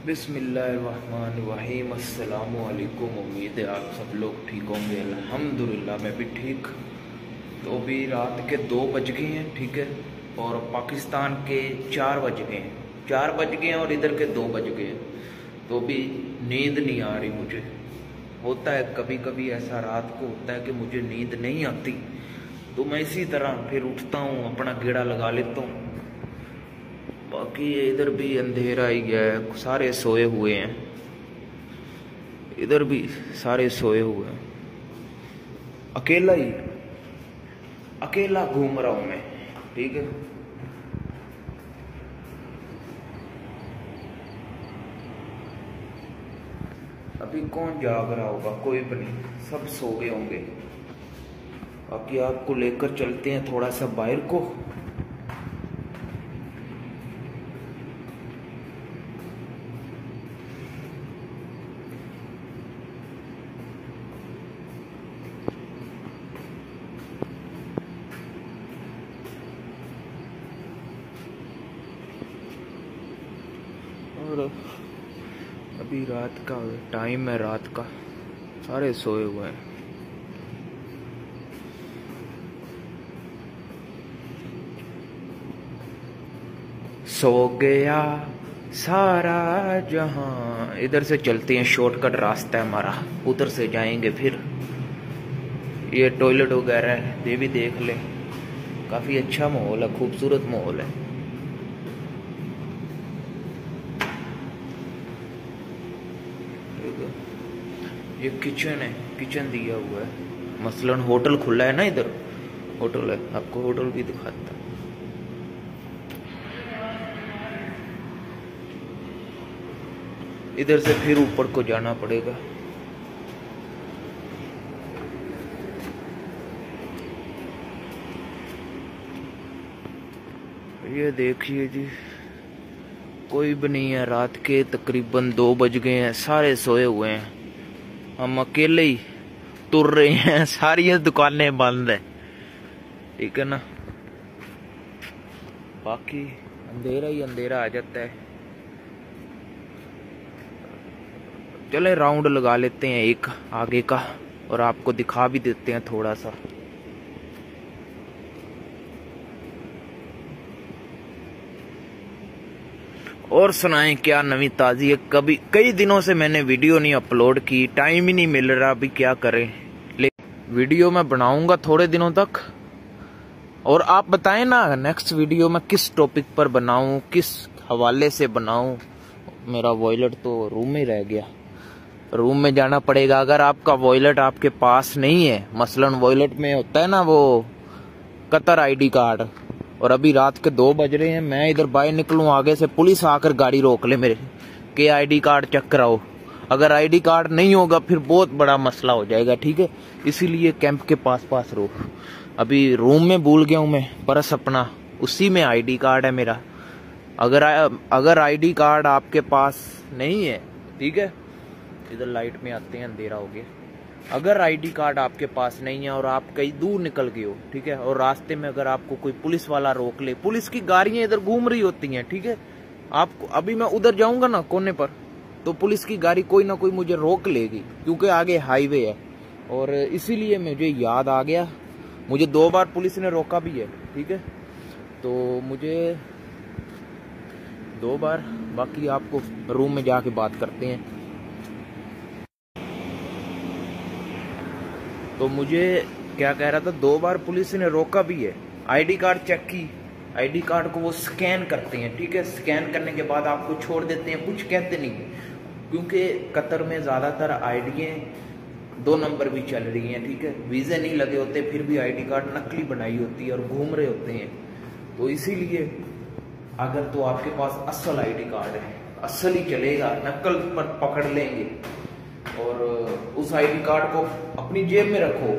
बिस्मिल्लाहिर्रहमानिर्रहीम। अस्सलामु अलैकुम। उम्मीद है आप सब लोग ठीक होंगे। अल्हम्दुलिल्लाह मैं भी ठीक। तो अभी रात के 2 बज गए हैं, ठीक है, और पाकिस्तान के 4 बज गए हैं। 4 बज गए हैं और इधर के 2 बज गए हैं। तो अभी नींद नहीं आ रही मुझे। होता है कभी कभी ऐसा, रात को होता है कि मुझे नींद नहीं आती, तो मैं इसी तरह फिर उठता हूँ, अपना गेड़ा लगा लेता हूँ। बाकी इधर भी अंधेरा ही है, सारे सोए हुए हैं, इधर भी सारे सोए हुए हैं। अकेला घूम रहा हूं मैं, ठीक है। अभी कौन जाग रहा होगा? कोई भी नहीं, सब सो गए होंगे। बाकी आपको लेकर चलते हैं थोड़ा सा बाहर को। और अभी रात का टाइम है, रात का, सारे सोए हुए हैं। सो गया सारा जहां। इधर से चलते हैं, शॉर्टकट रास्ता है हमारा, उधर से जाएंगे। फिर ये टॉयलेट वगैरह है, ये भी देख ले। काफी अच्छा माहौल है, खूबसूरत माहौल है। ये किचन है, किचन दिया हुआ है। मसलन होटल खुला है ना, इधर होटल है, आपको होटल भी दिखाता। इधर से फिर ऊपर को जाना पड़ेगा। ये देखिए जी, कोई भी नहीं है। रात के तकरीबन 2 बज गए हैं, सारे सोए हुए हैं। हम अकेले ही तुर रहे हैं, सारी दुकानें बंद है, ठीक है ना। बाकी अंधेरा ही अंधेरा आ जाता है। चले राउंड लगा लेते हैं एक आगे का, और आपको दिखा भी देते हैं थोड़ा सा। और सुनाएं क्या नवी ताजी है। कई दिनों से मैंने वीडियो नहीं अपलोड की, टाइम ही नहीं मिल रहा। अभी क्या करें, लेकिन वीडियो मैं बनाऊंगा थोड़े दिनों तक। और आप बताएं ना, नेक्स्ट वीडियो में किस टॉपिक पर बनाऊं, किस हवाले से बनाऊं। मेरा वॉलेट तो रूम में रह गया, रूम में जाना पड़ेगा। अगर आपका वॉलेट आपके पास नहीं है, मसलन वॉलेट में होता है ना वो कतर आईडी कार्ड, और अभी रात के 2 बज रहे हैं, मैं इधर बाहर निकलूं, आगे से पुलिस आकर गाड़ी रोक ले मेरे के आईडी कार्ड चेक कराओ। अगर आईडी कार्ड नहीं होगा फिर बहुत बड़ा मसला हो जाएगा, ठीक है। इसीलिए कैंप के पास रहो। अभी रूम में भूल गया हूं मैं पर्स अपना, उसी में आईडी कार्ड है मेरा। अगर आईडी कार्ड आपके पास नहीं है, ठीक है, इधर लाइट में आते हैं, अंधेरा हो गया। अगर आईडी कार्ड आपके पास नहीं है और आप कहीं दूर निकल गए हो, ठीक है, और रास्ते में अगर आपको कोई पुलिस वाला रोक ले, पुलिस की गाड़ियां इधर घूम रही होती हैं, ठीक है, आपको अभी मैं उधर जाऊंगा ना कोने पर, तो पुलिस की गाड़ी कोई ना कोई मुझे रोक लेगी, क्योंकि आगे हाईवे है। और इसीलिए मुझे याद आ गया, मुझे 2 बार पुलिस ने रोका भी है, ठीक है, तो मुझे 2 बार। बाकी आपको रूम में जाके बात करते हैं। तो मुझे क्या कह रहा था, 2 बार पुलिस ने रोका भी है। आईडी कार्ड चेक की, आईडी कार्ड को वो स्कैन करते हैं, ठीक है। स्कैन करने के बाद आपको छोड़ देते हैं, कुछ कहते नहीं, क्योंकि कतर में ज्यादातर आईडी 2 नंबर भी चल रही हैं, ठीक है। वीजे नहीं लगे होते, फिर भी आईडी कार्ड नकली बनाई होती है और घूम रहे होते हैं। तो इसीलिए अगर तो आपके पास असल आईडी कार्ड है, असल ही चलेगा, नकल पर पकड़ लेंगे। और उस आईडी कार्ड को अपनी जेब में रखो,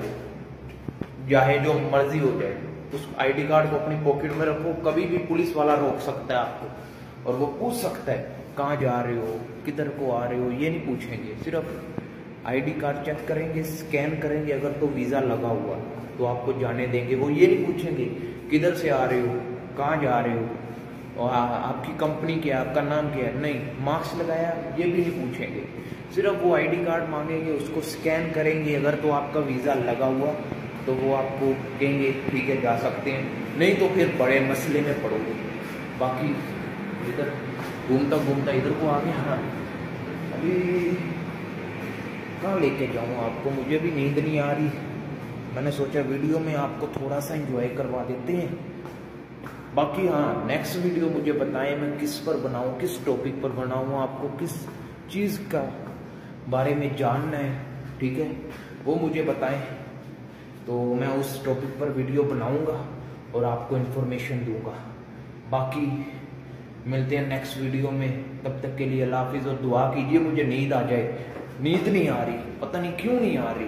चाहे जो मर्जी हो जाए, उस आईडी कार्ड को अपनी पॉकेट में रखो। कभी भी पुलिस वाला रोक सकता है आपको, और वो पूछ सकता है कहाँ जा रहे हो, किधर को आ रहे हो, ये नहीं पूछेंगे। सिर्फ आईडी कार्ड चेक करेंगे, स्कैन करेंगे, अगर तो वीजा लगा हुआ तो आपको जाने देंगे। वो ये नहीं पूछेंगे किधर से आ रहे हो, कहाँ जा रहे हो। और आपकी कंपनी क्या है, आपका नाम क्या है, नहीं मार्क्स लगाया ये भी नहीं पूछेंगे। सिर्फ वो आईडी कार्ड मांगेंगे, उसको स्कैन करेंगे। अगर तो आपका वीज़ा लगा हुआ तो वो आपको कहेंगे ठीक है जा सकते हैं, नहीं तो फिर बड़े मसले में पड़ोगे। बाकी इधर घूमता घूमता इधर को आ गया। हाँ अभी कहाँ लेके जाऊँ आपको, मुझे भी नींद नहीं आ रही। मैंने सोचा वीडियो में आपको थोड़ा सा एंजॉय करवा देते हैं। बाकी हाँ नेक्स्ट वीडियो मुझे बताएं मैं किस पर बनाऊं, किस टॉपिक पर बनाऊं, आपको किस चीज़ का बारे में जानना है, ठीक है वो मुझे बताएं, तो मैं उस टॉपिक पर वीडियो बनाऊंगा और आपको इन्फॉर्मेशन दूंगा। बाकी मिलते हैं नेक्स्ट वीडियो में, तब तक के लिए अल्लाह हाफिज़ और दुआ कीजिए मुझे नींद आ जाए। नींद नहीं आ रही, पता नहीं क्यों नहीं आ रही।